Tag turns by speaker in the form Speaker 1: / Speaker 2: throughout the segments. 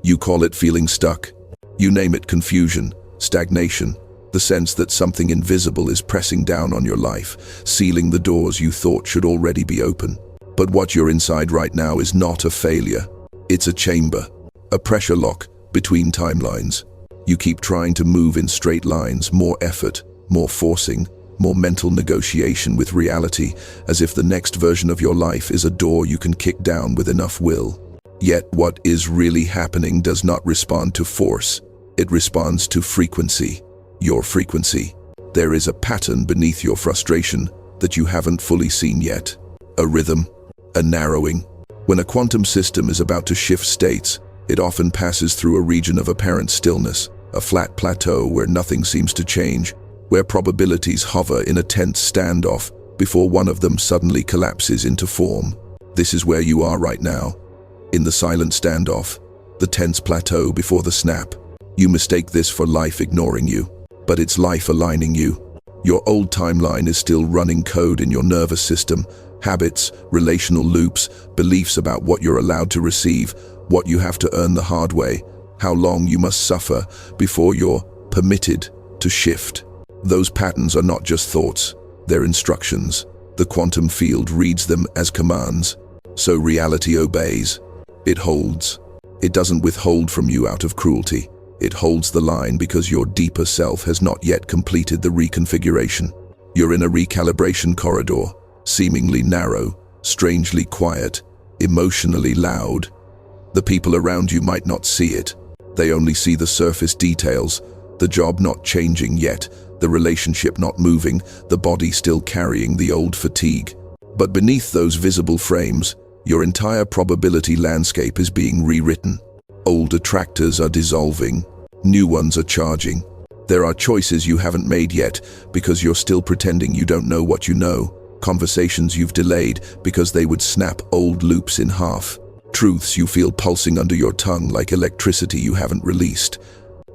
Speaker 1: You call it feeling stuck. You name it confusion, stagnation, the sense that something invisible is pressing down on your life, sealing the doors you thought should already be open. But what you're inside right now is not a failure. It's a chamber, a pressure lock between timelines. You keep trying to move in straight lines, more effort, more forcing, more mental negotiation with reality, as if the next version of your life is a door you can kick down with enough will. Yet what is really happening does not respond to force. It responds to frequency, your frequency. There is a pattern beneath your frustration that you haven't fully seen yet. A rhythm, a narrowing. When a quantum system is about to shift states, it often passes through a region of apparent stillness, a flat plateau where nothing seems to change, where probabilities hover in a tense standoff before one of them suddenly collapses into form. This is where you are right now, in the silent standoff, the tense plateau before the snap. You mistake this for life ignoring you, but it's life aligning you. Your old timeline is still running code in your nervous system, habits, relational loops, beliefs about what you're allowed to receive, what you have to earn the hard way, how long you must suffer before you're permitted to shift. Those patterns are not just thoughts, they're instructions. The quantum field reads them as commands. So reality obeys. It holds. It doesn't withhold from you out of cruelty. It holds the line because your deeper self has not yet completed the reconfiguration. You're in a recalibration corridor, seemingly narrow, strangely quiet, emotionally loud. The people around you might not see it. They only see the surface details, the job not changing yet, the relationship not moving, the body still carrying the old fatigue. But beneath those visible frames, your entire probability landscape is being rewritten. Old attractors are dissolving, new ones are charging. There are choices you haven't made yet because you're still pretending you don't know what you know, conversations you've delayed because they would snap old loops in half, truths you feel pulsing under your tongue like electricity you haven't released.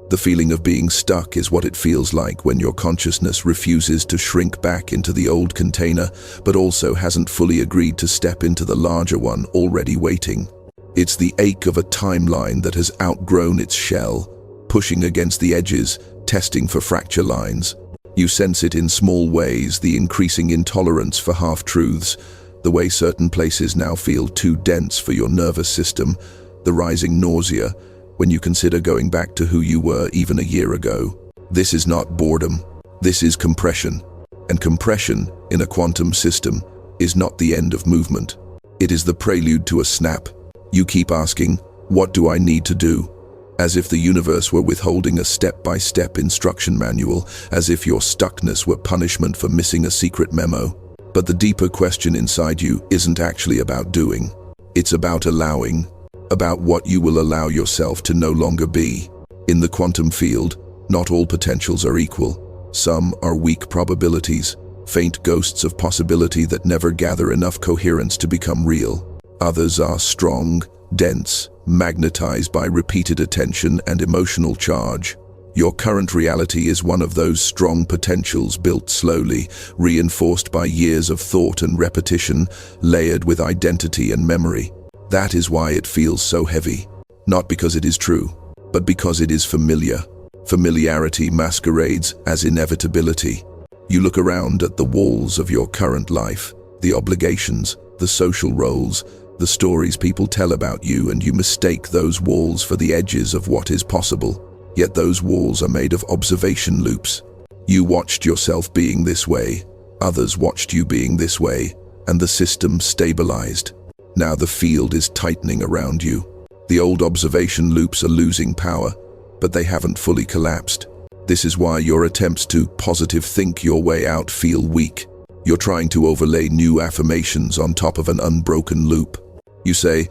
Speaker 1: The feeling of being stuck is what it feels like when your consciousness refuses to shrink back into the old container, but also hasn't fully agreed to step into the larger one already waiting. It's the ache of a timeline that has outgrown its shell, pushing against the edges, testing for fracture lines. You sense it in small ways, the increasing intolerance for half-truths, the way certain places now feel too dense for your nervous system, the rising nausea, when you consider going back to who you were even a year ago. This is not boredom. This is compression. And compression, in a quantum system, is not the end of movement. It is the prelude to a snap. You keep asking, what do I need to do? As if the universe were withholding a step-by-step instruction manual, as if your stuckness were punishment for missing a secret memo. But the deeper question inside you isn't actually about doing. It's about allowing. About what you will allow yourself to no longer be. In the quantum field, not all potentials are equal. Some are weak probabilities, faint ghosts of possibility that never gather enough coherence to become real. Others are strong, dense, magnetized by repeated attention and emotional charge. Your current reality is one of those strong potentials built slowly, reinforced by years of thought and repetition, layered with identity and memory. That is why it feels so heavy. Not because it is true, but because it is familiar. Familiarity masquerades as inevitability. You look around at the walls of your current life, the obligations, the social roles, the stories people tell about you, and you mistake those walls for the edges of what is possible. Yet those walls are made of observation loops. You watched yourself being this way, others watched you being this way, and the system stabilized. Now the field is tightening around you. The old observation loops are losing power, but they haven't fully collapsed. This is why your attempts to positive think your way out feel weak. You're trying to overlay new affirmations on top of an unbroken loop. You say,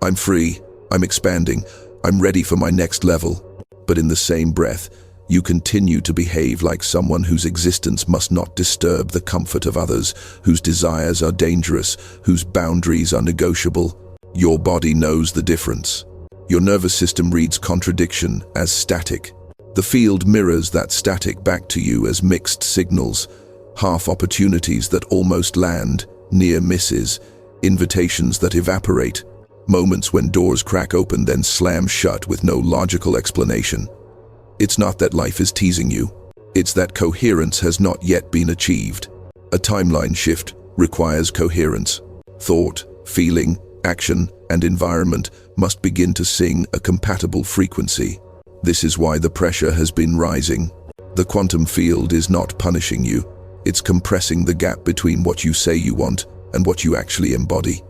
Speaker 1: I'm free, I'm expanding, I'm ready for my next level. But in the same breath, you continue to behave like someone whose existence must not disturb the comfort of others, whose desires are dangerous, whose boundaries are negotiable. Your body knows the difference. Your nervous system reads contradiction as static. The field mirrors that static back to you as mixed signals, half opportunities that almost land, near misses, invitations that evaporate. Moments when doors crack open then slam shut with no logical explanation. It's not that life is teasing you. It's that coherence has not yet been achieved. A timeline shift requires coherence. Thought, feeling, action, and environment must begin to sing a compatible frequency. This is why the pressure has been rising. The quantum field is not punishing you. It's compressing the gap between what you say you want and what you actually embody.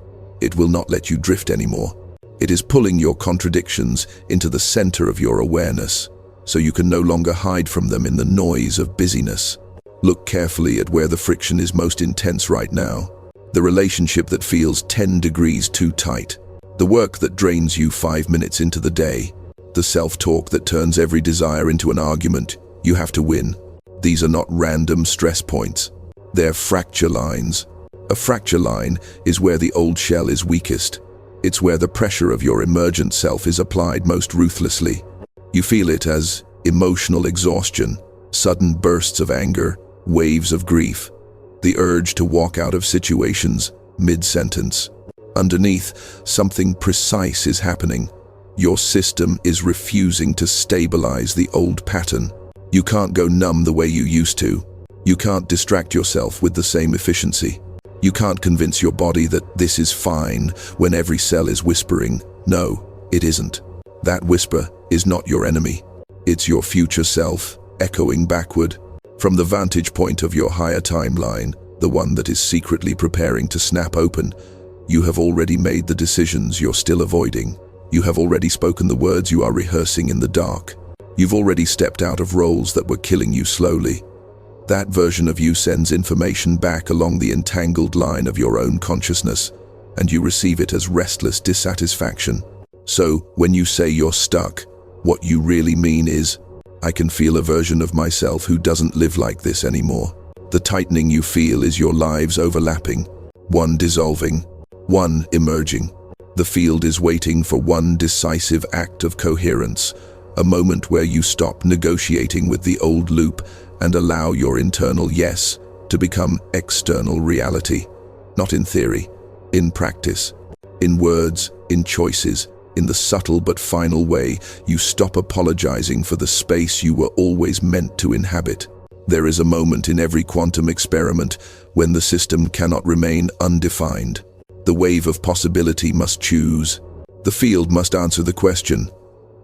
Speaker 1: It will not let you drift anymore. It is pulling your contradictions into the center of your awareness, so you can no longer hide from them in the noise of busyness. Look carefully at where the friction is most intense right now. The relationship that feels 10 degrees too tight. The work that drains you 5 minutes into the day. The self-talk that turns every desire into an argument you have to win. These are not random stress points. They're fracture lines. A fracture line is where the old shell is weakest. It's where the pressure of your emergent self is applied most ruthlessly. You feel it as emotional exhaustion, sudden bursts of anger, waves of grief, the urge to walk out of situations mid-sentence. Underneath, something precise is happening. Your system is refusing to stabilize the old pattern. You can't go numb the way you used to. You can't distract yourself with the same efficiency. You can't convince your body that this is fine when every cell is whispering, no, it isn't. That whisper is not your enemy. It's your future self, echoing backward. From the vantage point of your higher timeline, the one that is secretly preparing to snap open, you have already made the decisions you're still avoiding. You have already spoken the words you are rehearsing in the dark. You've already stepped out of roles that were killing you slowly. That version of you sends information back along the entangled line of your own consciousness, and you receive it as restless dissatisfaction. So, when you say you're stuck, what you really mean is, I can feel a version of myself who doesn't live like this anymore. The tightening you feel is your lives overlapping, one dissolving, one emerging. The field is waiting for one decisive act of coherence, a moment where you stop negotiating with the old loop and allow your internal yes to become external reality. Not in theory, in practice, in words, in choices, in the subtle but final way you stop apologizing for the space you were always meant to inhabit. There is a moment in every quantum experiment when the system cannot remain undefined. The wave of possibility must choose. The field must answer the question,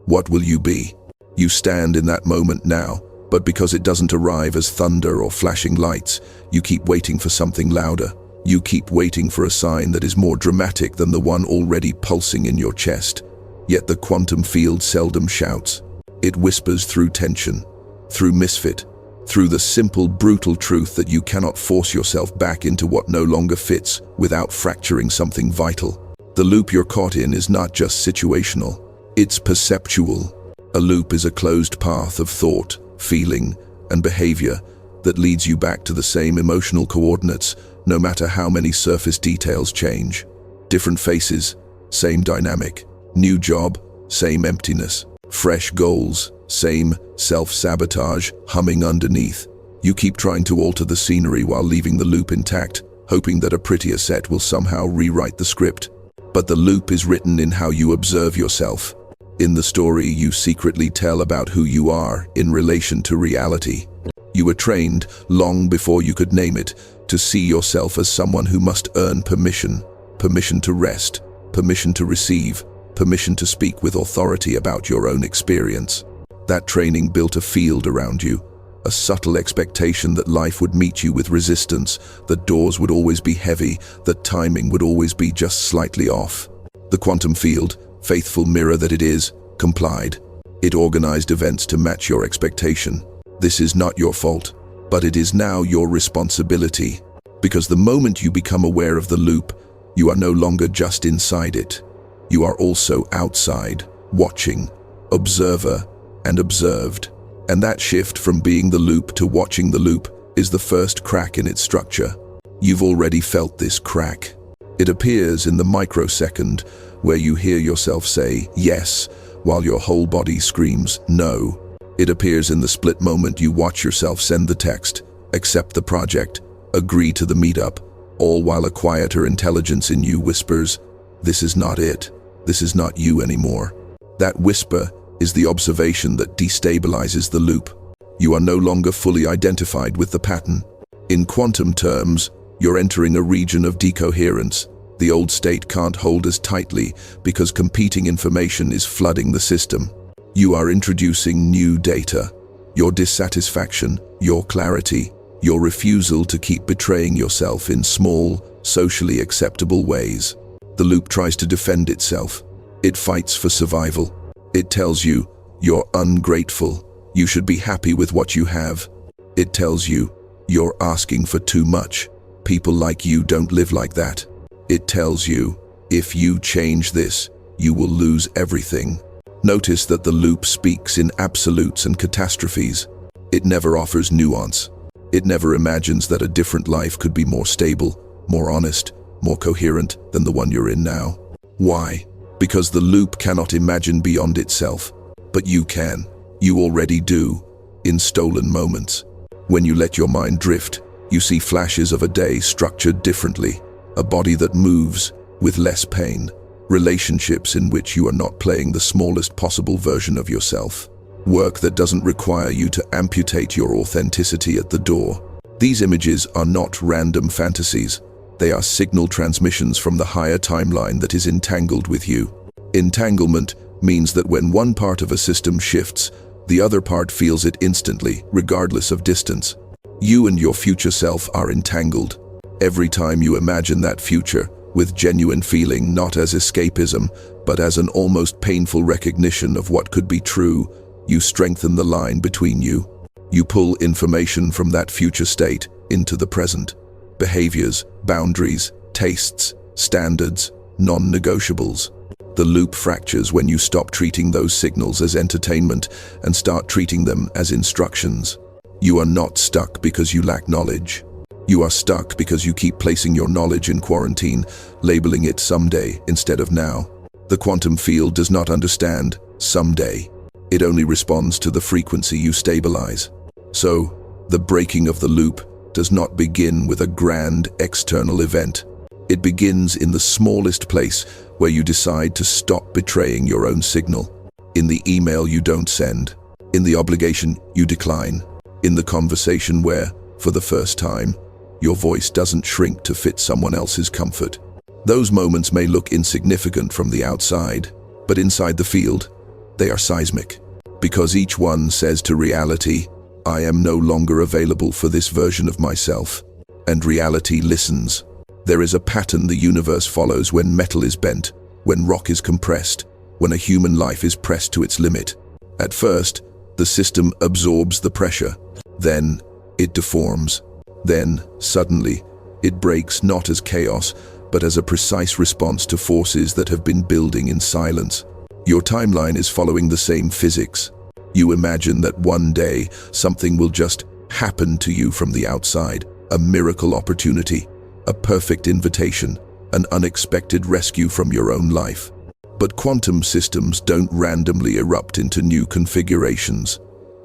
Speaker 1: what will you be? You stand in that moment now, but because it doesn't arrive as thunder or flashing lights, you keep waiting for something louder. You keep waiting for a sign that is more dramatic than the one already pulsing in your chest. Yet the quantum field seldom shouts. It whispers through tension, through misfit, through the simple, brutal truth that you cannot force yourself back into what no longer fits without fracturing something vital. The loop you're caught in is not just situational, it's perceptual. A loop is a closed path of thought, feeling, and behavior that leads you back to the same emotional coordinates, no matter how many surface details change. Different faces, same dynamic. New job, same emptiness. Fresh goals, same self-sabotage humming underneath. You keep trying to alter the scenery while leaving the loop intact, hoping that a prettier set will somehow rewrite the script. But the loop is written in how you observe yourself, in the story you secretly tell about who you are in relation to reality. You were trained, long before you could name it, to see yourself as someone who must earn permission. Permission to rest, permission to receive, permission to speak with authority about your own experience. That training built a field around you, a subtle expectation that life would meet you with resistance, that doors would always be heavy, that timing would always be just slightly off. The quantum field, faithful mirror that it is, complied. It organized events to match your expectation. This is not your fault, but it is now your responsibility. Because the moment you become aware of the loop, you are no longer just inside it. You are also outside, watching, observer, and observed. And that shift from being the loop to watching the loop is the first crack in its structure. You've already felt this crack. It appears in the microsecond where you hear yourself say yes, while your whole body screams no. It appears in the split moment you watch yourself send the text, accept the project, agree to the meetup, all while a quieter intelligence in you whispers, this is not it. This is not you anymore. That whisper is the observation that destabilizes the loop. You are no longer fully identified with the pattern. In quantum terms, you're entering a region of decoherence. The old state can't hold as tightly because competing information is flooding the system. You are introducing new data. Your dissatisfaction, your clarity, your refusal to keep betraying yourself in small, socially acceptable ways. The loop tries to defend itself. It fights for survival. It tells you, you're ungrateful. You should be happy with what you have. It tells you, you're asking for too much. People like you don't live like that. It tells you, if you change this, you will lose everything. Notice that the loop speaks in absolutes and catastrophes. It never offers nuance. It never imagines that a different life could be more stable, more honest, more coherent than the one you're in now. Why? Because the loop cannot imagine beyond itself. But you can. You already do, in stolen moments. When you let your mind drift, you see flashes of a day structured differently, a body that moves with less pain, relationships in which you are not playing the smallest possible version of yourself, work that doesn't require you to amputate your authenticity at the door. These images are not random fantasies. They are signal transmissions from the higher timeline that is entangled with you. Entanglement means that when one part of a system shifts, the other part feels it instantly, regardless of distance. You and your future self are entangled. Every time you imagine that future, with genuine feeling, not as escapism, but as an almost painful recognition of what could be true, you strengthen the line between you. You pull information from that future state into the present. Behaviors, boundaries, tastes, standards, non-negotiables. The loop fractures when you stop treating those signals as entertainment and start treating them as instructions. You are not stuck because you lack knowledge. You are stuck because you keep placing your knowledge in quarantine, labeling it someday instead of now. The quantum field does not understand someday. It only responds to the frequency you stabilize. So, the breaking of the loop does not begin with a grand external event. It begins in the smallest place where you decide to stop betraying your own signal. In the email you don't send. In the obligation you decline. In the conversation where, for the first time, your voice doesn't shrink to fit someone else's comfort. Those moments may look insignificant from the outside, but inside the field, they are seismic. Because each one says to reality, I am no longer available for this version of myself. And reality listens. There is a pattern the universe follows when metal is bent, when rock is compressed, when a human life is pressed to its limit. At first, the system absorbs the pressure. Then, it deforms. Then, suddenly, it breaks not as chaos, but as a precise response to forces that have been building in silence. Your timeline is following the same physics. You imagine that one day, something will just happen to you from the outside, a miracle opportunity, a perfect invitation, an unexpected rescue from your own life. But quantum systems don't randomly erupt into new configurations.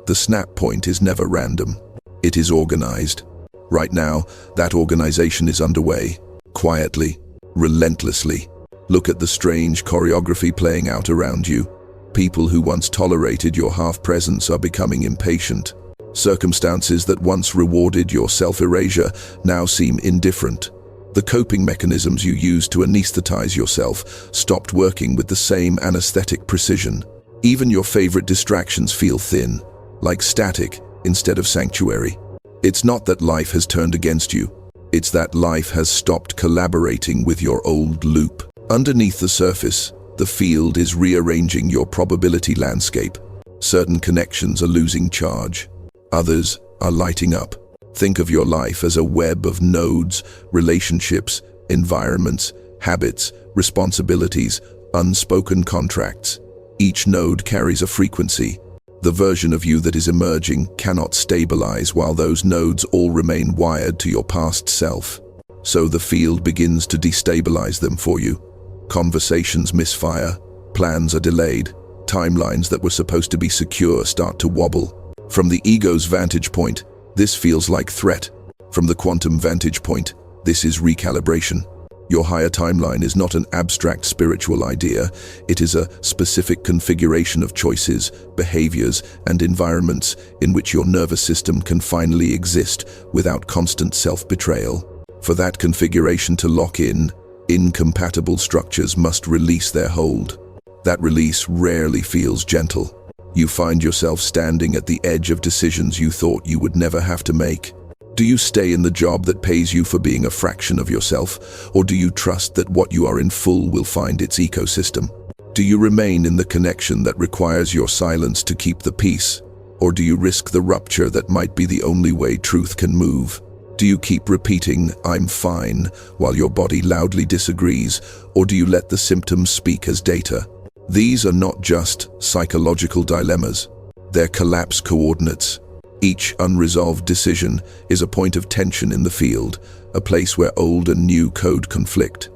Speaker 1: The snap point is never random. It is organized. Right now, that organization is underway, quietly, relentlessly. Look at the strange choreography playing out around you. People who once tolerated your half-presence are becoming impatient. Circumstances that once rewarded your self-erasure now seem indifferent. The coping mechanisms you used to anesthetize yourself stopped working with the same anesthetic precision. Even your favorite distractions feel thin, like static instead of sanctuary. It's not that life has turned against you. It's that life has stopped collaborating with your old loop. Underneath the surface, the field is rearranging your probability landscape. Certain connections are losing charge. Others are lighting up. Think of your life as a web of nodes, relationships, environments, habits, responsibilities, unspoken contracts. Each node carries a frequency. The version of you that is emerging cannot stabilize while those nodes all remain wired to your past self. So the field begins to destabilize them for you. Conversations misfire, plans are delayed, timelines that were supposed to be secure start to wobble. From the ego's vantage point, this feels like threat. From the quantum vantage point, this is recalibration. Your higher timeline is not an abstract spiritual idea. It is a specific configuration of choices, behaviors, and environments in which your nervous system can finally exist without constant self-betrayal. For that configuration to lock in, incompatible structures must release their hold. That release rarely feels gentle. You find yourself standing at the edge of decisions you thought you would never have to make. Do you stay in the job that pays you for being a fraction of yourself, or do you trust that what you are in full will find its ecosystem? Do you remain in the connection that requires your silence to keep the peace, or do you risk the rupture that might be the only way truth can move? Do you keep repeating, "I'm fine," while your body loudly disagrees, or do you let the symptoms speak as data? These are not just psychological dilemmas. They're collapse coordinates. Each unresolved decision is a point of tension in the field, a place where old and new code conflict.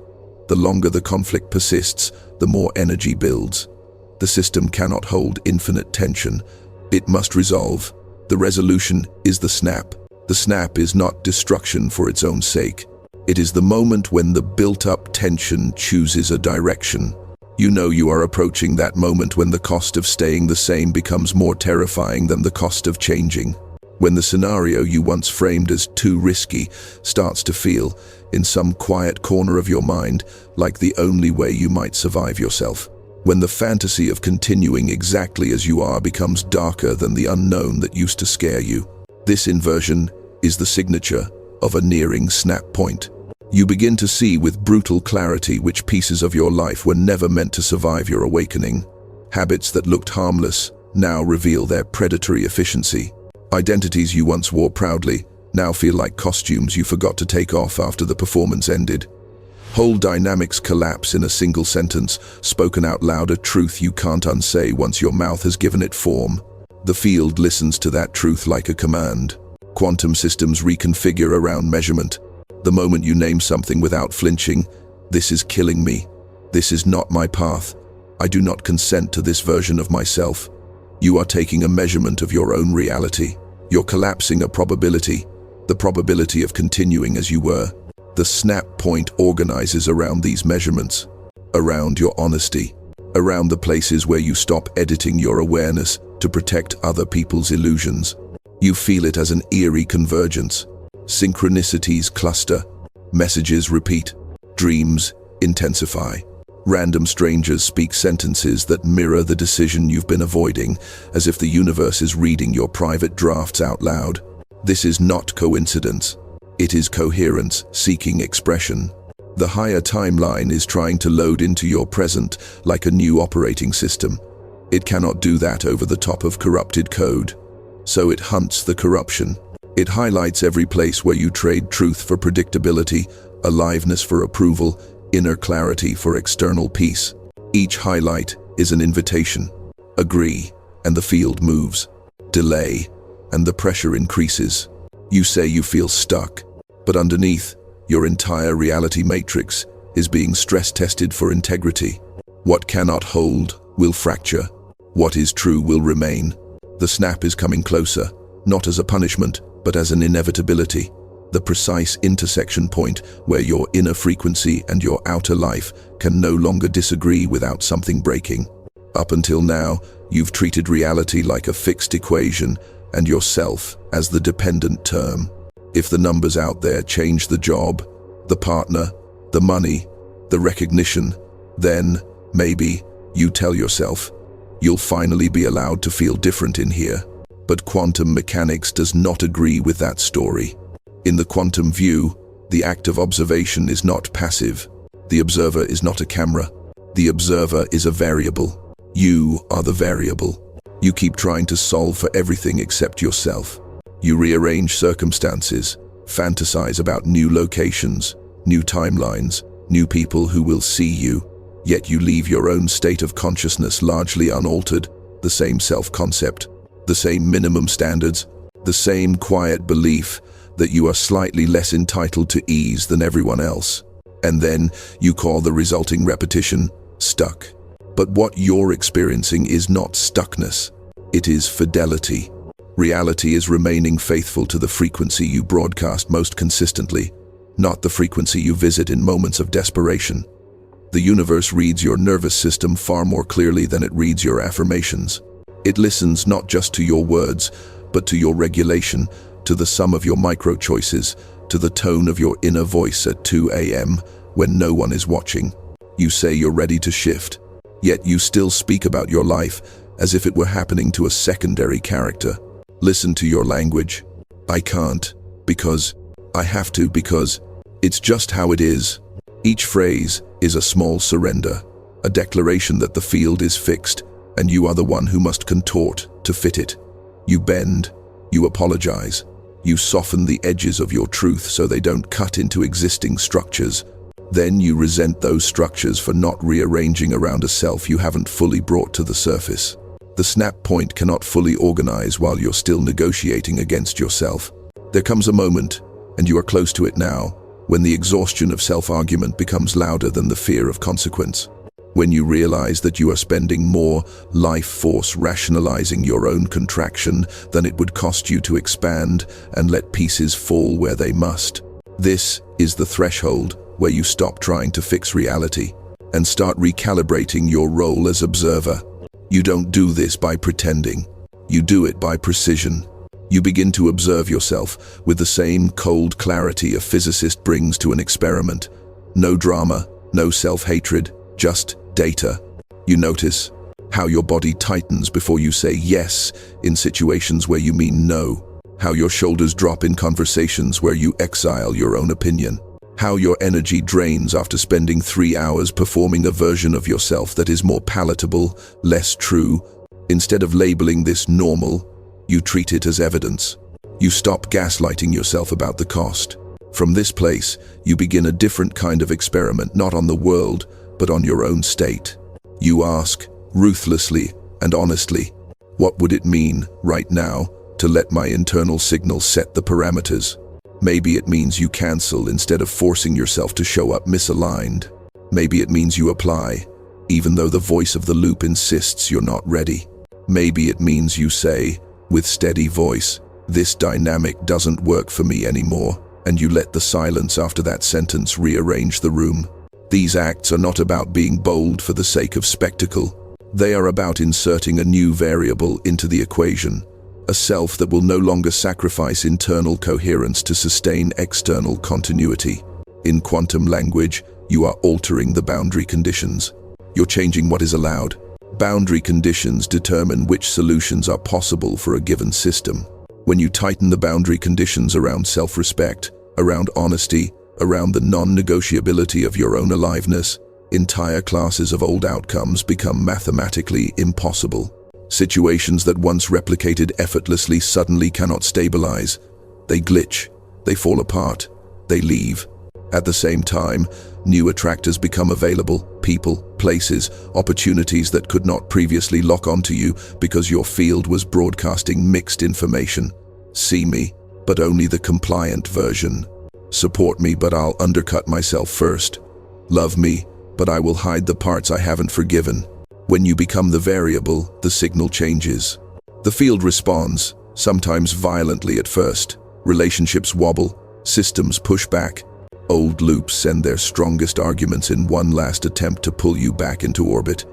Speaker 1: The longer the conflict persists, the more energy builds. The system cannot hold infinite tension. It must resolve. The resolution is the snap. The snap is not destruction for its own sake. It is the moment when the built-up tension chooses a direction. You know you are approaching that moment when the cost of staying the same becomes more terrifying than the cost of changing. When the scenario you once framed as too risky starts to feel, in some quiet corner of your mind, like the only way you might survive yourself. When the fantasy of continuing exactly as you are becomes darker than the unknown that used to scare you. This inversion is the signature of a nearing snap point. You begin to see with brutal clarity which pieces of your life were never meant to survive your awakening. Habits that looked harmless now reveal their predatory efficiency. Identities you once wore proudly now feel like costumes you forgot to take off after the performance ended. Whole dynamics collapse in a single sentence, spoken out loud, a truth you can't unsay once your mouth has given it form. The field listens to that truth like a command. Quantum systems reconfigure around measurement. The moment you name something without flinching, "This is killing me. This is not my path. I do not consent to this version of myself." You are taking a measurement of your own reality. You're collapsing a probability, the probability of continuing as you were. The snap point organizes around these measurements, around your honesty, around the places where you stop editing your awareness to protect other people's illusions. You feel it as an eerie convergence. Synchronicities cluster, messages repeat, dreams intensify. Random strangers speak sentences that mirror the decision you've been avoiding, as if the universe is reading your private drafts out loud. This is not coincidence. It is coherence seeking expression. The higher timeline is trying to load into your present like a new operating system. It cannot do that over the top of corrupted code. So it hunts the corruption. It highlights every place where you trade truth for predictability, aliveness for approval, inner clarity for external peace. Each highlight is an invitation. Agree, and the field moves. Delay, and the pressure increases. You say you feel stuck, but underneath, your entire reality matrix is being stress-tested for integrity. What cannot hold will fracture. What is true will remain. The snap is coming closer, not as a punishment, but as an inevitability. The precise intersection point where your inner frequency and your outer life can no longer disagree without something breaking. Up until now, you've treated reality like a fixed equation and yourself as the dependent term. If the numbers out there change the job, the partner, the money, the recognition, then, maybe, you tell yourself, you'll finally be allowed to feel different in here. But quantum mechanics does not agree with that story. In the quantum view, the act of observation is not passive. The observer is not a camera. The observer is a variable. You are the variable. You keep trying to solve for everything except yourself. You rearrange circumstances, fantasize about new locations, new timelines, new people who will see you, yet you leave your own state of consciousness largely unaltered, the same self-concept, the same minimum standards, the same quiet belief that you are slightly less entitled to ease than everyone else. And then you call the resulting repetition stuck. But what you're experiencing is not stuckness. It is fidelity. Reality is remaining faithful to the frequency you broadcast most consistently. not the frequency you visit in moments of desperation. The universe reads your nervous system far more clearly than it reads your affirmations. It listens not just to your words, but to your regulation, to the sum of your micro-choices, to the tone of your inner voice at 2 a.m. when no one is watching. You say you're ready to shift, yet you still speak about your life as if it were happening to a secondary character. Listen to your language. I can't, because I have to, because it's just how it is. Each phrase is a small surrender, a declaration that the field is fixed, and you are the one who must contort to fit it. You bend, you apologize, you soften the edges of your truth so they don't cut into existing structures. Then you resent those structures for not rearranging around a self you haven't fully brought to the surface. The snap point cannot fully organize while you're still negotiating against yourself. There comes a moment, and you are close to it now, when the exhaustion of self-argument becomes louder than the fear of consequence. When you realize that you are spending more life force rationalizing your own contraction than it would cost you to expand and let pieces fall where they must. This is the threshold where you stop trying to fix reality and start recalibrating your role as observer. You don't do this by pretending. You do it by precision. You begin to observe yourself with the same cold clarity a physicist brings to an experiment. No drama, no self-hatred, just data. You notice how your body tightens before you say yes in situations where you mean no, how your shoulders drop in conversations where you exile your own opinion, how your energy drains after spending 3 hours performing a version of yourself that is more palatable, less true. Instead of labeling this normal, you treat it as evidence. You stop gaslighting yourself about the cost. From this place, you begin a different kind of experiment, not on the world, but on your own state. You ask, ruthlessly and honestly, what would it mean, right now, to let my internal signal set the parameters? Maybe it means you cancel instead of forcing yourself to show up misaligned. Maybe it means you apply, even though the voice of the loop insists you're not ready. Maybe it means you say, with steady voice, this dynamic doesn't work for me anymore, and you let the silence after that sentence rearrange the room. These acts are not about being bold for the sake of spectacle. They are about inserting a new variable into the equation, a self that will no longer sacrifice internal coherence to sustain external continuity. In quantum language, you are altering the boundary conditions. You're changing what is allowed. Boundary conditions determine which solutions are possible for a given system. When you tighten the boundary conditions around self-respect, around honesty, around the non-negotiability of your own aliveness, entire classes of old outcomes become mathematically impossible. Situations that once replicated effortlessly suddenly cannot stabilize. They glitch, they fall apart, they leave. At the same time, new attractors become available, people, places, opportunities that could not previously lock onto you because your field was broadcasting mixed information. See me, but only the compliant version. Support me, but I'll undercut myself first. Love me, but I will hide the parts I haven't forgiven. When you become the variable, the signal changes. The field responds, sometimes violently at first. Relationships wobble, systems push back. Old loops send their strongest arguments in one last attempt to pull you back into orbit.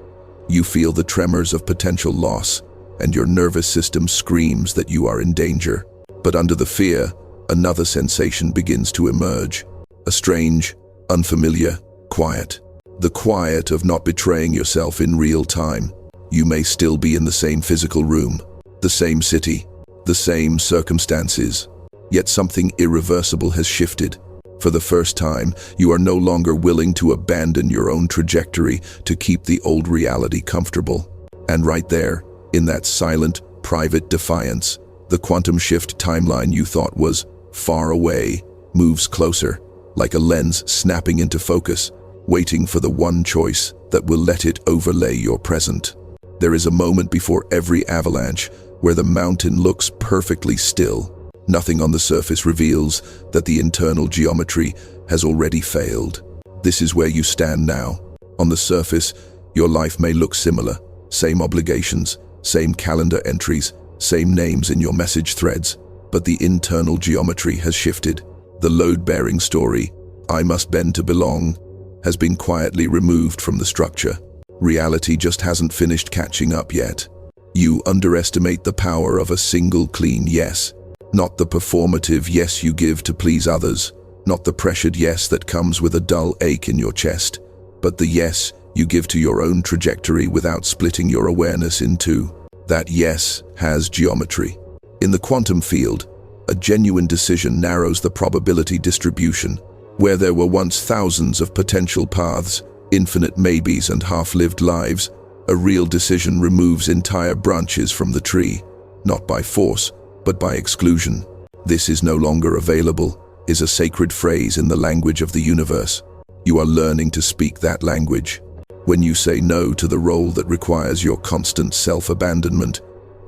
Speaker 1: You feel the tremors of potential loss, and your nervous system screams that you are in danger. But under the fear, another sensation begins to emerge. A strange, unfamiliar quiet. The quiet of not betraying yourself in real time. You may still be in the same physical room, the same city, the same circumstances, yet something irreversible has shifted. For the first time, you are no longer willing to abandon your own trajectory to keep the old reality comfortable. And right there, in that silent, private defiance, the quantum shift timeline you thought was far away moves closer, like a lens snapping into focus, waiting for the one choice that will let it overlay your present. There is a moment before every avalanche where the mountain looks perfectly still. Nothing on the surface reveals that the internal geometry has already failed. This is where you stand now. On the surface, your life may look similar. Same obligations, same calendar entries, same names in your message threads. But the internal geometry has shifted. The load-bearing story "I must bend to belong," has been quietly removed from the structure. Reality just hasn't finished catching up yet. You underestimate the power of a single clean yes. Not the performative yes you give to please others, not the pressured yes that comes with a dull ache in your chest, but the yes you give to your own trajectory without splitting your awareness in two. That yes has geometry. In the quantum field, a genuine decision narrows the probability distribution. Where there were once thousands of potential paths, infinite maybes and half-lived lives, a real decision removes entire branches from the tree, not by force, but by exclusion. "This is no longer available" is a sacred phrase in the language of the universe. You are learning to speak that language. When you say no to the role that requires your constant self-abandonment,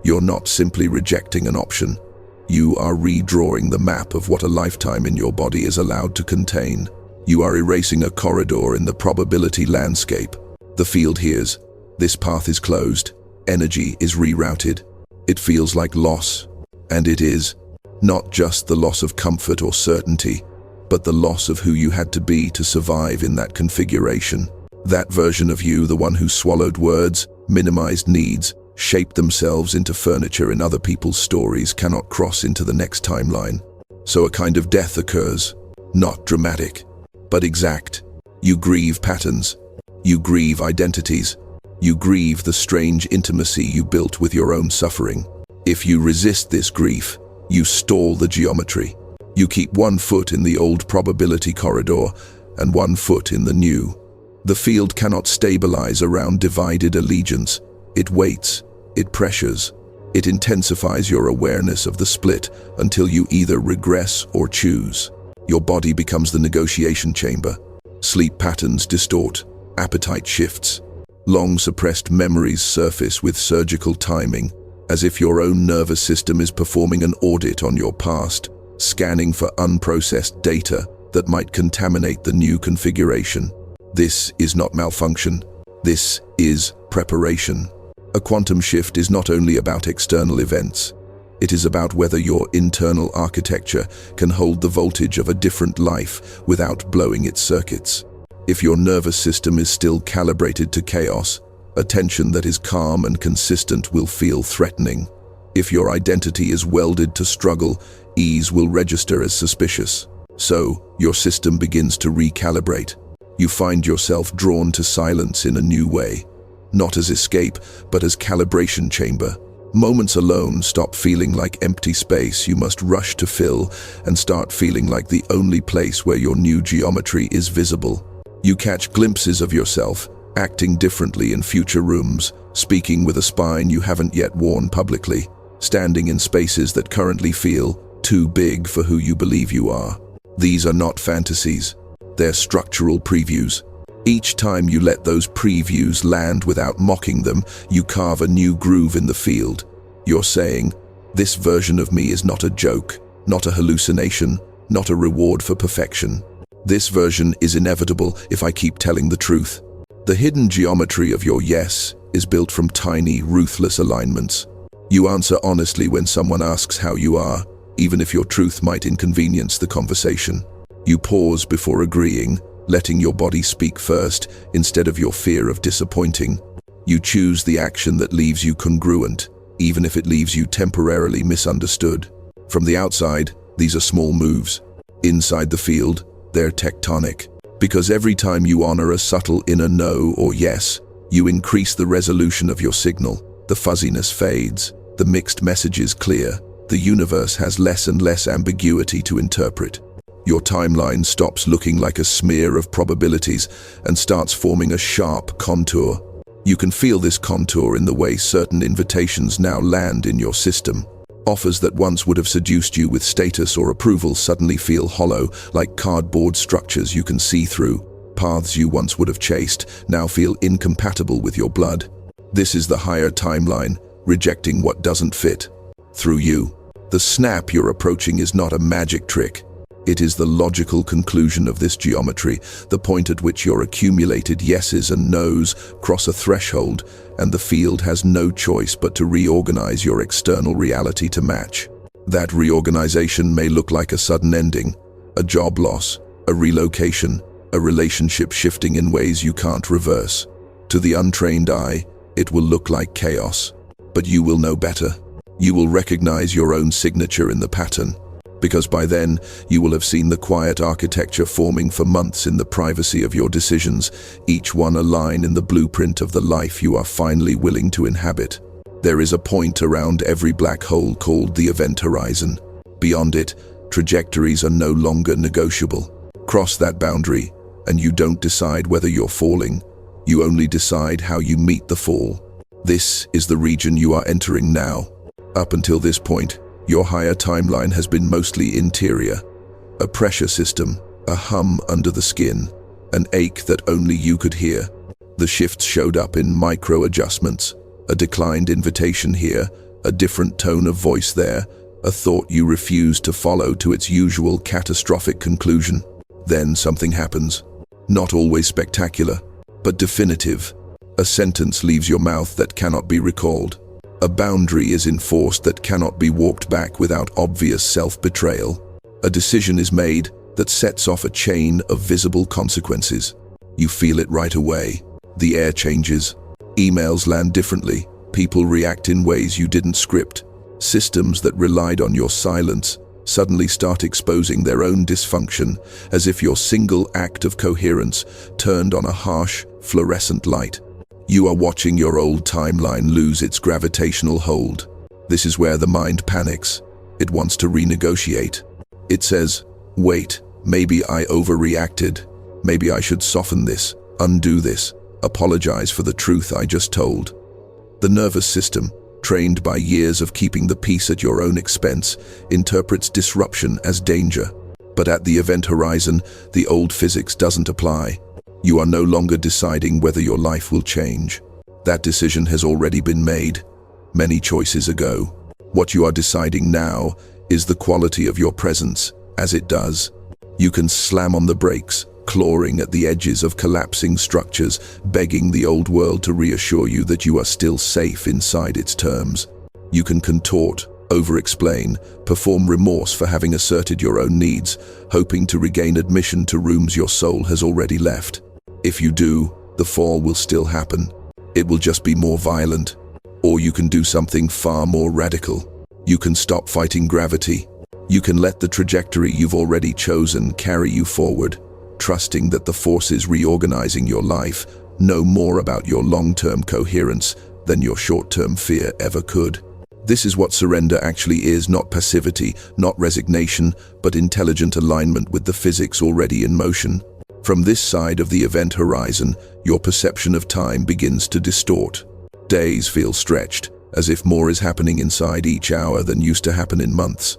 Speaker 1: you're not simply rejecting an option. You are redrawing the map of what a lifetime in your body is allowed to contain. You are erasing a corridor in the probability landscape. The field hears, this path is closed, energy is rerouted. It feels like loss, and it is. Not just the loss of comfort or certainty, but the loss of who you had to be to survive in that configuration. That version of you, the one who swallowed words, minimized needs, shaped themselves into furniture in other people's stories, cannot cross into the next timeline. So a kind of death occurs, not dramatic, but exact. You grieve patterns. You grieve identities. You grieve the strange intimacy you built with your own suffering. If you resist this grief, you stall the geometry. You keep one foot in the old probability corridor and one foot in the new. The field cannot stabilize around divided allegiance. It waits, it pressures, it intensifies your awareness of the split until you either regress or choose. Your body becomes the negotiation chamber. Sleep patterns distort, appetite shifts. Long suppressed memories surface with surgical timing, as if your own nervous system is performing an audit on your past, scanning for unprocessed data that might contaminate the new configuration. This is not malfunction. This is preparation. A quantum shift is not only about external events. It is about whether your internal architecture can hold the voltage of a different life without blowing its circuits. If your nervous system is still calibrated to chaos, a tension that is calm and consistent will feel threatening. If your identity is welded to struggle, ease will register as suspicious. So, your system begins to recalibrate. You find yourself drawn to silence in a new way, not as escape, but as calibration chamber. Moments alone stop feeling like empty space you must rush to fill and start feeling like the only place where your new geometry is visible. You catch glimpses of yourself, acting differently in future rooms, speaking with a spine you haven't yet worn publicly, standing in spaces that currently feel too big for who you believe you are. These are not fantasies. They're structural previews. Each time you let those previews land without mocking them, you carve a new groove in the field. You're saying, this version of me is not a joke, not a hallucination, not a reward for perfection. This version is inevitable if I keep telling the truth. The hidden geometry of your yes is built from tiny, ruthless alignments. You answer honestly when someone asks how you are, even if your truth might inconvenience the conversation. You pause before agreeing, letting your body speak first instead of your fear of disappointing. You choose the action that leaves you congruent, even if it leaves you temporarily misunderstood. From the outside, these are small moves. Inside the field, they're tectonic. Because every time you honor a subtle inner no or yes, you increase the resolution of your signal. The fuzziness fades, the mixed messages clear. The universe has less and less ambiguity to interpret. Your timeline stops looking like a smear of probabilities and starts forming a sharp contour. You can feel this contour in the way certain invitations now land in your system. Offers that once would have seduced you with status or approval suddenly feel hollow, like cardboard structures you can see through. Paths you once would have chased now feel incompatible with your blood. This is the higher timeline, rejecting what doesn't fit. Through you. The snap you're approaching is not a magic trick. It is the logical conclusion of this geometry, the point at which your accumulated yeses and nos cross a threshold, and the field has no choice but to reorganize your external reality to match. That reorganization may look like a sudden ending, a job loss, a relocation, a relationship shifting in ways you can't reverse. To the untrained eye, it will look like chaos, but you will know better. You will recognize your own signature in the pattern, because by then you will have seen the quiet architecture forming for months in the privacy of your decisions, each one a line in the blueprint of the life you are finally willing to inhabit. There is a point around every black hole called the event horizon. Beyond it, trajectories are no longer negotiable. Cross that boundary, and you don't decide whether you're falling. You only decide how you meet the fall. This is the region you are entering now. Up until this point, your higher timeline has been mostly interior. A pressure system, a hum under the skin, an ache that only you could hear. The shifts showed up in micro-adjustments, a declined invitation here, a different tone of voice there, a thought you refused to follow to its usual catastrophic conclusion. Then something happens. Not always spectacular, but definitive. A sentence leaves your mouth that cannot be recalled. A boundary is enforced that cannot be walked back without obvious self-betrayal. A decision is made that sets off a chain of visible consequences. You feel it right away. The air changes. Emails land differently. People react in ways you didn't script. Systems that relied on your silence suddenly start exposing their own dysfunction, as if your single act of coherence turned on a harsh, fluorescent light. You are watching your old timeline lose its gravitational hold. This is where the mind panics. It wants to renegotiate. It says, wait, maybe I overreacted. Maybe I should soften this, undo this, apologize for the truth I just told. The nervous system, trained by years of keeping the peace at your own expense, interprets disruption as danger. But at the event horizon, the old physics doesn't apply. You are no longer deciding whether your life will change. That decision has already been made, many choices ago. What you are deciding now is the quality of your presence, as it does. You can slam on the brakes, clawing at the edges of collapsing structures, begging the old world to reassure you that you are still safe inside its terms. You can contort, over-explain, perform remorse for having asserted your own needs, hoping to regain admission to rooms your soul has already left. If you do, the fall will still happen. It will just be more violent. Or you can do something far more radical. You can stop fighting gravity. You can let the trajectory you've already chosen carry you forward, trusting that the forces reorganizing your life know more about your long-term coherence than your short-term fear ever could. This is what surrender actually is, not passivity, not resignation, but intelligent alignment with the physics already in motion. From this side of the event horizon, your perception of time begins to distort. Days feel stretched, as if more is happening inside each hour than used to happen in months.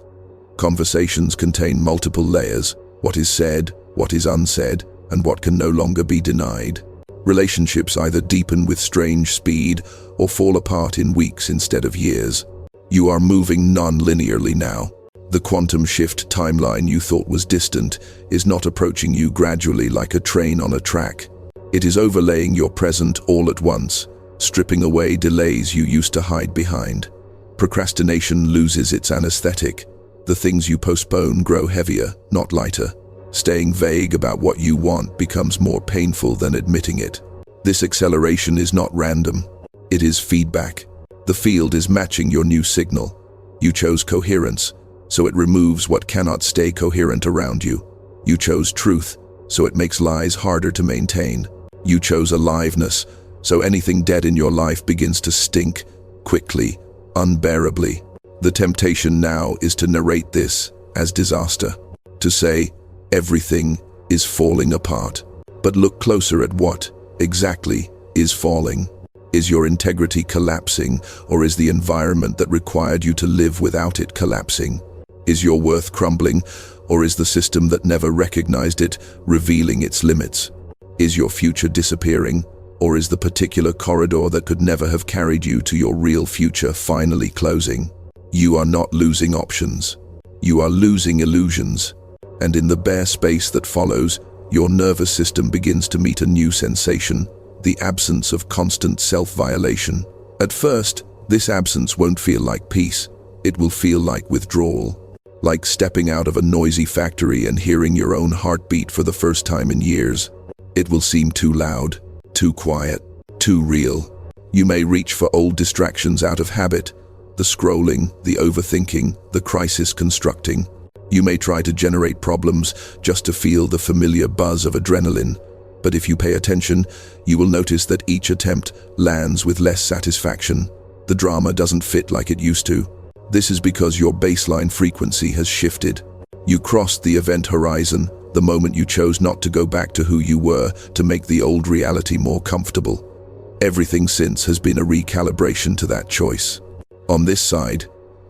Speaker 1: Conversations contain multiple layers: what is said, what is unsaid, and what can no longer be denied. Relationships either deepen with strange speed or fall apart in weeks instead of years. You are moving non-linearly now. The quantum shift timeline you thought was distant is not approaching you gradually like a train on a track. It is overlaying your present all at once, stripping away delays you used to hide behind. Procrastination loses its anesthetic. The things you postpone grow heavier, not lighter. Staying vague about what you want becomes more painful than admitting it. This acceleration is not random. It is feedback. The field is matching your new signal. You chose coherence, so it removes what cannot stay coherent around you. You chose truth, so it makes lies harder to maintain. You chose aliveness, so anything dead in your life begins to stink, quickly, unbearably. The temptation now is to narrate this as disaster, to say, everything is falling apart. But look closer at what, exactly, is falling. Is your integrity collapsing, or is the environment that required you to live without it collapsing? Is your worth crumbling, or is the system that never recognized it revealing its limits? Is your future disappearing, or is the particular corridor that could never have carried you to your real future finally closing? You are not losing options. You are losing illusions. And in the bare space that follows, your nervous system begins to meet a new sensation: the absence of constant self-violation. At first, this absence won't feel like peace. It will feel like withdrawal. like stepping out of a noisy factory and hearing your own heartbeat for the first time in years. It will seem too loud, too quiet, too real. You may reach for old distractions out of habit, the scrolling, the overthinking, the crisis constructing. You may try to generate problems just to feel the familiar buzz of adrenaline, but if you pay attention, you will notice that each attempt lands with less satisfaction. The drama doesn't fit like it used to. This is because your baseline frequency has shifted. You crossed the event horizon the moment you chose not to go back to who you were to make the old reality more comfortable. Everything since has been a recalibration to that choice. On this side,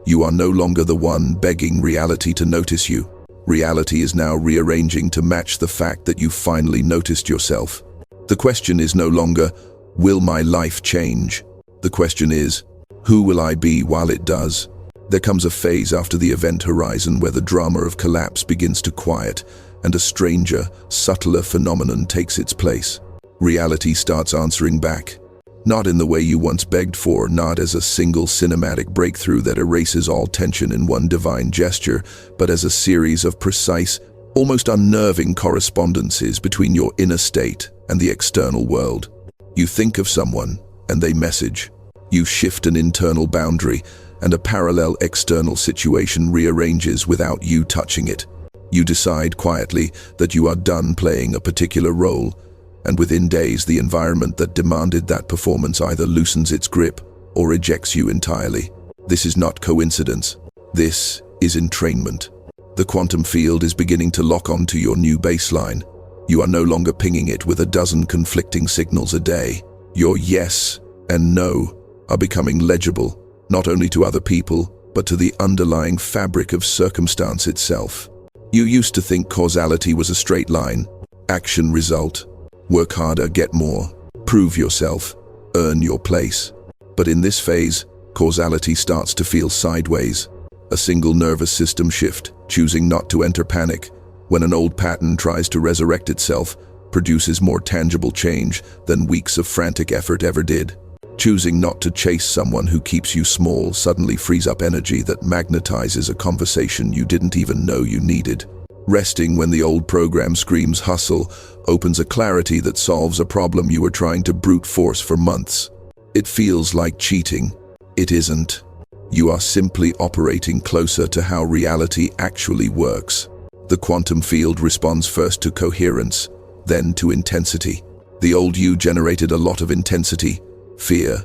Speaker 1: you are no longer the one begging reality to notice you. Reality is now rearranging to match the fact that you finally noticed yourself. The question is no longer, will my life change? The question is, who will I be while it does? There comes a phase after the event horizon where the drama of collapse begins to quiet and a stranger, subtler phenomenon takes its place. Reality starts answering back. Not in the way you once begged for, not as a single cinematic breakthrough that erases all tension in one divine gesture, but as a series of precise, almost unnerving correspondences between your inner state and the external world. You think of someone, and they message. You shift an internal boundary, and a parallel external situation rearranges without you touching it. You decide quietly that you are done playing a particular role, and within days the environment that demanded that performance either loosens its grip or rejects you entirely. This is not coincidence. This is entrainment. The quantum field is beginning to lock onto your new baseline. You are no longer pinging it with a dozen conflicting signals a day. Your yes and no are becoming legible, not only to other people, but to the underlying fabric of circumstance itself. You used to think causality was a straight line, action result. Work harder, get more, prove yourself, earn your place. But in this phase, causality starts to feel sideways. A single nervous system shift, choosing not to enter panic, when an old pattern tries to resurrect itself, produces more tangible change than weeks of frantic effort ever did. Choosing not to chase someone who keeps you small suddenly frees up energy that magnetizes a conversation you didn't even know you needed. Resting when the old program screams hustle opens a clarity that solves a problem you were trying to brute force for months. It feels like cheating. It isn't. You are simply operating closer to how reality actually works. The quantum field responds first to coherence, then to intensity. The old you generated a lot of intensity, fear,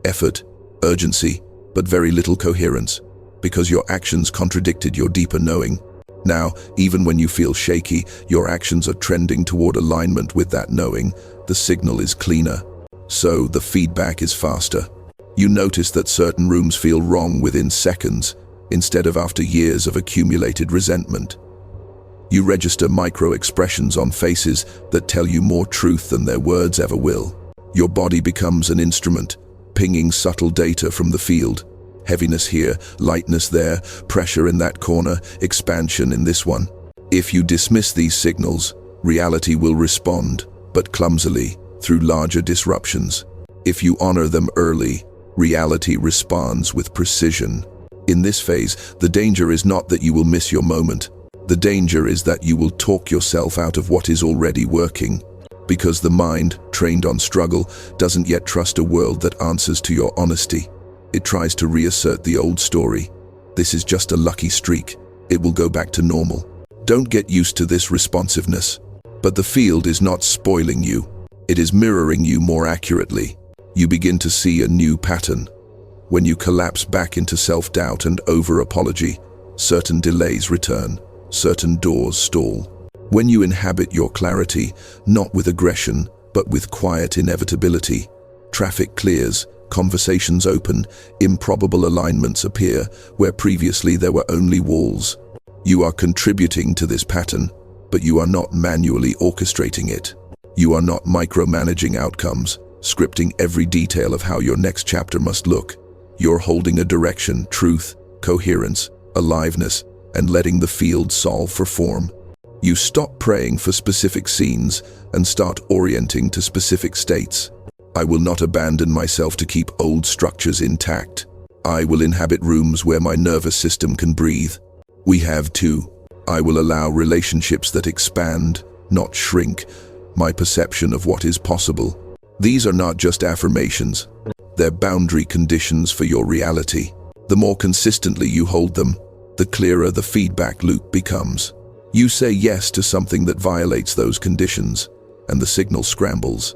Speaker 1: effort, urgency, but very little coherence, because your actions contradicted your deeper knowing. Now, even when you feel shaky, your actions are trending toward alignment with that knowing. The signal is cleaner, so the feedback is faster. You notice that certain rooms feel wrong within seconds, instead of after years of accumulated resentment. You register micro-expressions on faces that tell you more truth than their words ever will. Your body becomes an instrument, pinging subtle data from the field. Heaviness here, lightness there, pressure in that corner, expansion in this one. If you dismiss these signals, reality will respond, but clumsily, through larger disruptions. If you honor them early, reality responds with precision. In this phase, the danger is not that you will miss your moment. The danger is that you will talk yourself out of what is already working. Because the mind, trained on struggle, doesn't yet trust a world that answers to your honesty. It tries to reassert the old story. This is just a lucky streak. It will go back to normal. Don't get used to this responsiveness. But the field is not spoiling you. It is mirroring you more accurately. You begin to see a new pattern. When you collapse back into self-doubt and over-apology, certain delays return, certain doors stall. When you inhabit your clarity, not with aggression, but with quiet inevitability, traffic clears, conversations open, improbable alignments appear where previously there were only walls. You are contributing to this pattern, but you are not manually orchestrating it. You are not micromanaging outcomes, scripting every detail of how your next chapter must look. You're holding a direction, truth, coherence, aliveness, and letting the field solve for form. You stop praying for specific scenes and start orienting to specific states. I will not abandon myself to keep old structures intact. I will inhabit rooms where my nervous system can breathe, We have too. I will allow relationships that expand, not shrink, my perception of what is possible. These are not just affirmations. They're boundary conditions for your reality. The more consistently you hold them, the clearer the feedback loop becomes. You say yes to something that violates those conditions, and the signal scrambles.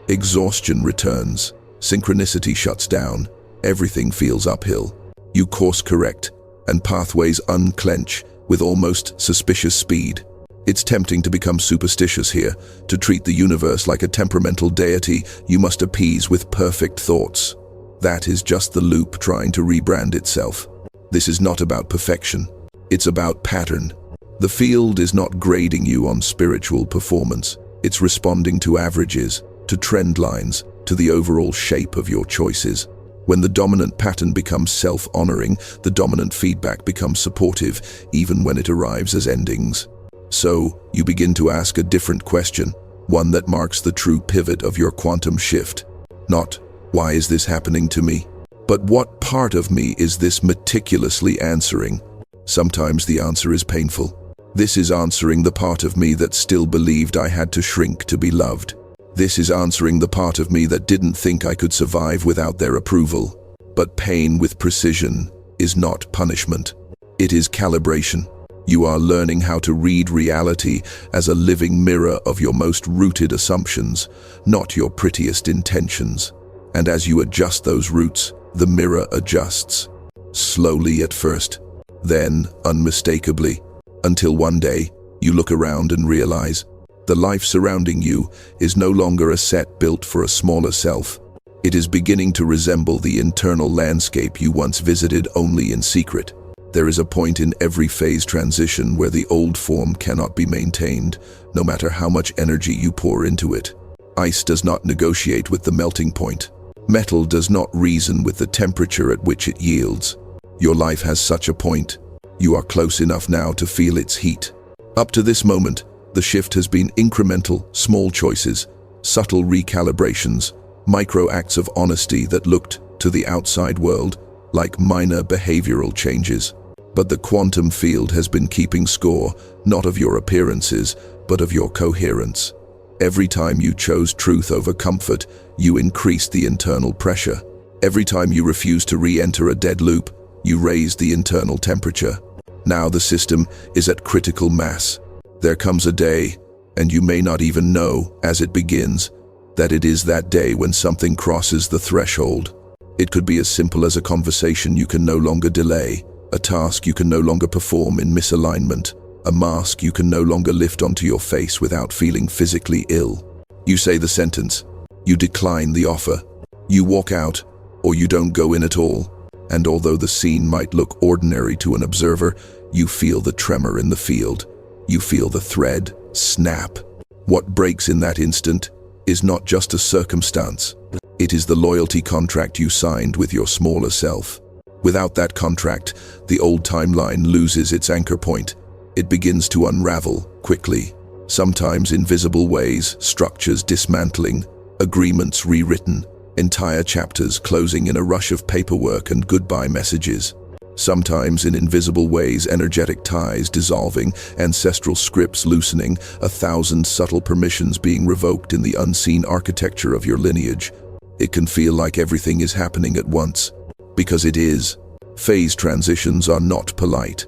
Speaker 1: Exhaustion returns. Synchronicity shuts down. Everything feels uphill. You course correct, and pathways unclench with almost suspicious speed. It's tempting to become superstitious here, to treat the universe like a temperamental deity you must appease with perfect thoughts. That is just the loop trying to rebrand itself. This is not about perfection. It's about pattern. The field is not grading you on spiritual performance. It's responding to averages, to trend lines, to the overall shape of your choices. When the dominant pattern becomes self-honoring, the dominant feedback becomes supportive, even when it arrives as endings. So, you begin to ask a different question, one that marks the true pivot of your quantum shift. Not, why is this happening to me? But what part of me is this meticulously answering? Sometimes the answer is painful. This is answering the part of me that still believed I had to shrink to be loved. This is answering the part of me that didn't think I could survive without their approval. But pain with precision is not punishment. It is calibration. You are learning how to read reality as a living mirror of your most rooted assumptions, not your prettiest intentions. And as you adjust those roots, the mirror adjusts. Slowly at first, then unmistakably, until one day you look around and realize the life surrounding you is no longer a set built for a smaller self. It is beginning to resemble the internal landscape you once visited only in secret. There is a point in every phase transition where the old form cannot be maintained, no matter how much energy you pour into it. Ice does not negotiate with the melting point. Metal does not reason with the temperature at which it yields. Your life has such a point. You are close enough now to feel its heat. Up to this moment, the shift has been incremental, small choices, subtle recalibrations, micro acts of honesty that looked, to the outside world, like minor behavioral changes. But the quantum field has been keeping score, not of your appearances, but of your coherence. Every time you chose truth over comfort, you increased the internal pressure. Every time you refused to re-enter a dead loop, you raised the internal temperature. Now the system is at critical mass. There comes a day, and you may not even know, as it begins, that it is that day when something crosses the threshold. It could be as simple as a conversation you can no longer delay, a task you can no longer perform in misalignment, a mask you can no longer lift onto your face without feeling physically ill. You say the sentence, you decline the offer, you walk out, or you don't go in at all. And although the scene might look ordinary to an observer, you feel the tremor in the field. You feel the thread snap. What breaks in that instant is not just a circumstance. It is the loyalty contract you signed with your smaller self. Without that contract, the old timeline loses its anchor point. It begins to unravel quickly, sometimes in visible ways, structures dismantling, agreements rewritten, entire chapters closing in a rush of paperwork and goodbye messages. Sometimes in invisible ways, energetic ties dissolving, ancestral scripts loosening, 1,000 subtle permissions being revoked in the unseen architecture of your lineage. It can feel like everything is happening at once, because it is. Phase transitions are not polite.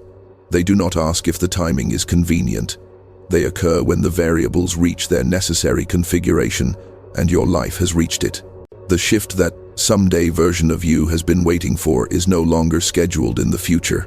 Speaker 1: They do not ask if the timing is convenient. They occur when the variables reach their necessary configuration, and your life has reached it. The shift that someday version of you has been waiting for is no longer scheduled in the future.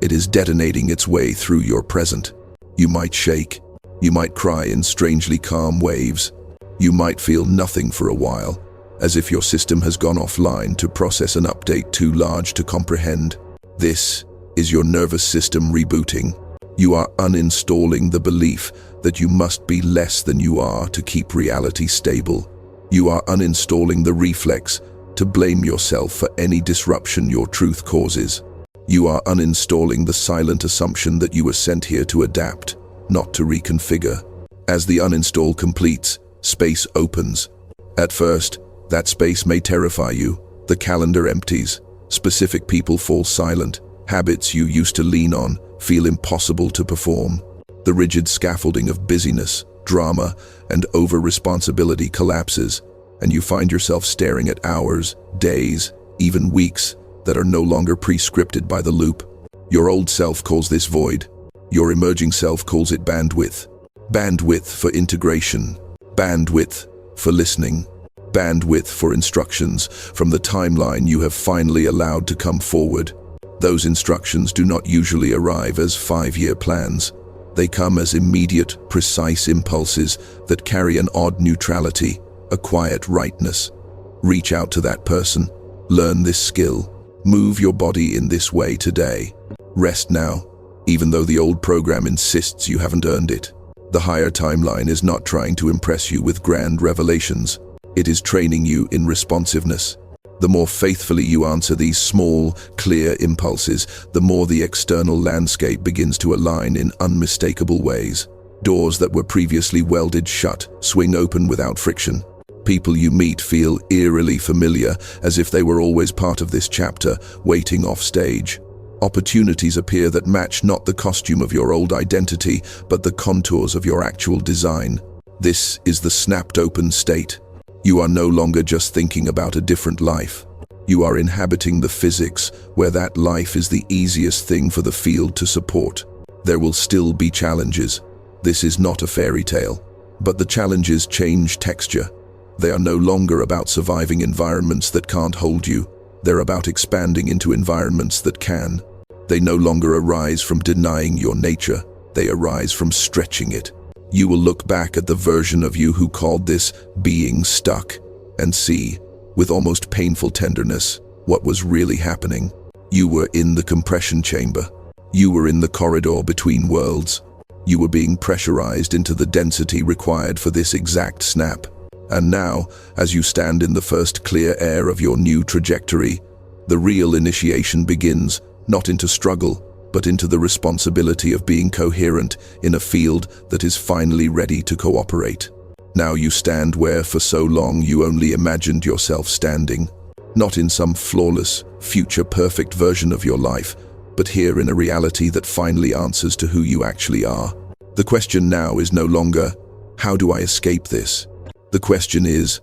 Speaker 1: It is detonating its way through your present. You might shake. You might cry in strangely calm waves. You might feel nothing for a while, as if your system has gone offline to process an update too large to comprehend. This is your nervous system rebooting. You are uninstalling the belief that you must be less than you are to keep reality stable. You are uninstalling the reflex to blame yourself for any disruption your truth causes. You are uninstalling the silent assumption that you were sent here to adapt, not to reconfigure. As the uninstall completes, space opens. At first, that space may terrify you. The calendar empties. Specific people fall silent. Habits you used to lean on, feel impossible to perform. The rigid scaffolding of busyness, drama, and over-responsibility collapses, and you find yourself staring at hours, days, even weeks that are no longer pre-scripted by the loop. Your old self calls this void. Your emerging self calls it bandwidth. Bandwidth for integration. Bandwidth for listening. Bandwidth for instructions from the timeline you have finally allowed to come forward. Those instructions do not usually arrive as 5-year plans. They come as immediate, precise impulses that carry an odd neutrality, a quiet rightness. Reach out to that person. Learn this skill. Move your body in this way today. Rest now, even though the old program insists you haven't earned it. The higher timeline is not trying to impress you with grand revelations. It is training you in responsiveness. The more faithfully you answer these small, clear impulses, the more the external landscape begins to align in unmistakable ways. Doors that were previously welded shut swing open without friction. People you meet feel eerily familiar, as if they were always part of this chapter, waiting off stage. Opportunities appear that match not the costume of your old identity, but the contours of your actual design. This is the snapped open state. You are no longer just thinking about a different life. You are inhabiting the physics where that life is the easiest thing for the field to support. There will still be challenges. This is not a fairy tale. But the challenges change texture. They are no longer about surviving environments that can't hold you. They're about expanding into environments that can. They no longer arise from denying your nature. They arise from stretching it. You will look back at the version of you who called this being stuck and see, with almost painful tenderness, what was really happening. You were in the compression chamber. You were in the corridor between worlds. You were being pressurized into the density required for this exact snap. And now, as you stand in the first clear air of your new trajectory, the real initiation begins, not into struggle, but into the responsibility of being coherent in a field that is finally ready to cooperate. Now you stand where for so long you only imagined yourself standing, not in some flawless, future-perfect version of your life, but here in a reality that finally answers to who you actually are. The question now is no longer, how do I escape this? The question is,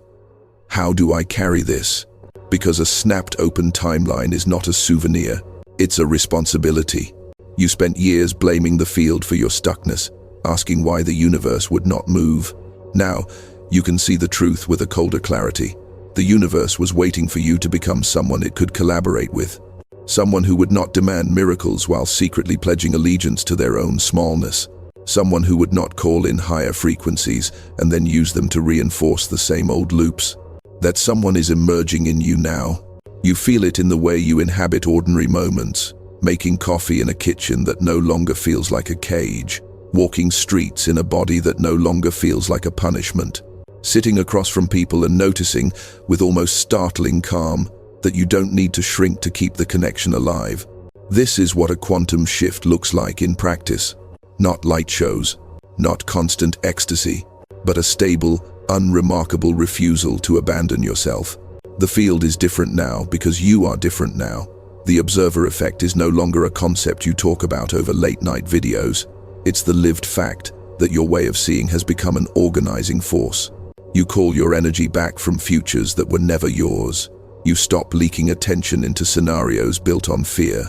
Speaker 1: how do I carry this? Because a snapped open timeline is not a souvenir, it's a responsibility. You spent years blaming the field for your stuckness, asking why the universe would not move. Now, you can see the truth with a colder clarity. The universe was waiting for you to become someone it could collaborate with. Someone who would not demand miracles while secretly pledging allegiance to their own smallness. Someone who would not call in higher frequencies and then use them to reinforce the same old loops. That someone is emerging in you now. You feel it in the way you inhabit ordinary moments. Making coffee in a kitchen that no longer feels like a cage, walking streets in a body that no longer feels like a punishment, sitting across from people and noticing, with almost startling calm, that you don't need to shrink to keep the connection alive. This is what a quantum shift looks like in practice. Not light shows, not constant ecstasy, but a stable, unremarkable refusal to abandon yourself. The field is different now because you are different now. The observer effect is no longer a concept you talk about over late-night videos. It's the lived fact that your way of seeing has become an organizing force. You call your energy back from futures that were never yours. You stop leaking attention into scenarios built on fear.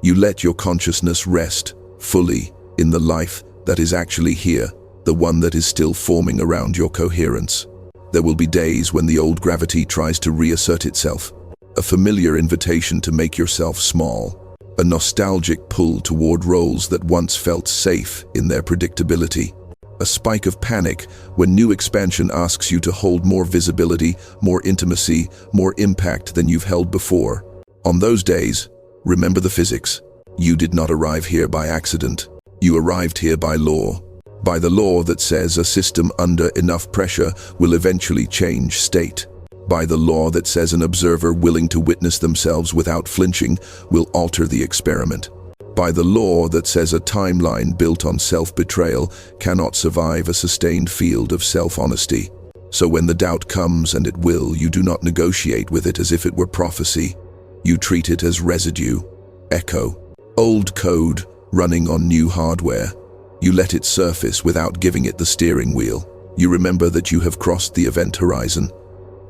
Speaker 1: You let your consciousness rest fully in the life that is actually here, the one that is still forming around your coherence. There will be days when the old gravity tries to reassert itself. A familiar invitation to make yourself small, a nostalgic pull toward roles that once felt safe in their predictability, a spike of panic when new expansion asks you to hold more visibility, more intimacy, more impact than you've held before. On those days, remember the physics. You did not arrive here by accident. You arrived here by law. By the law that says a system under enough pressure will eventually change state. By the law that says an observer willing to witness themselves without flinching will alter the experiment. By the law that says a timeline built on self-betrayal cannot survive a sustained field of self-honesty. So when the doubt comes, and it will, you do not negotiate with it as if it were prophecy. You treat it as residue, echo, old code, running on new hardware. You let it surface without giving it the steering wheel. You remember that you have crossed the event horizon.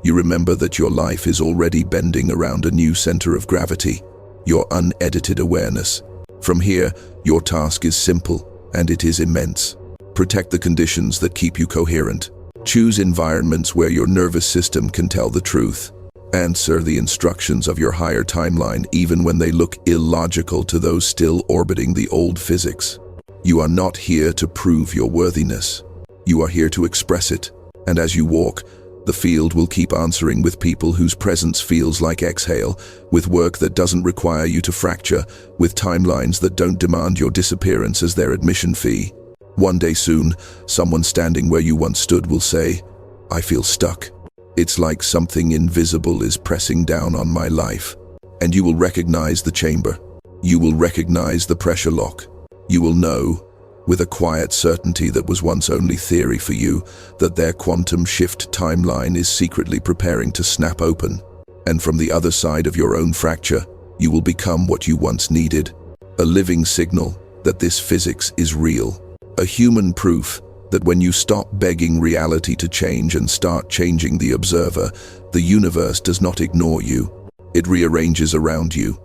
Speaker 1: You remember that your life is already bending around a new center of gravity, your unedited awareness. From here, your task is simple, and it is immense. Protect the conditions that keep you coherent. Choose environments where your nervous system can tell the truth. Answer the instructions of your higher timeline even when they look illogical to those still orbiting the old physics. You are not here to prove your worthiness. You are here to express it. And as you walk, the field will keep answering with people whose presence feels like exhale, with work that doesn't require you to fracture, with timelines that don't demand your disappearance as their admission fee. One day soon, someone standing where you once stood will say, "I feel stuck. It's like something invisible is pressing down on my life." And you will recognize the chamber. You will recognize the pressure lock. You will know, with a quiet certainty that was once only theory for you, that their quantum shift timeline is secretly preparing to snap open. And from the other side of your own fracture, you will become what you once needed, a living signal that this physics is real, a human proof that when you stop begging reality to change and start changing the observer, the universe does not ignore you. It rearranges around you,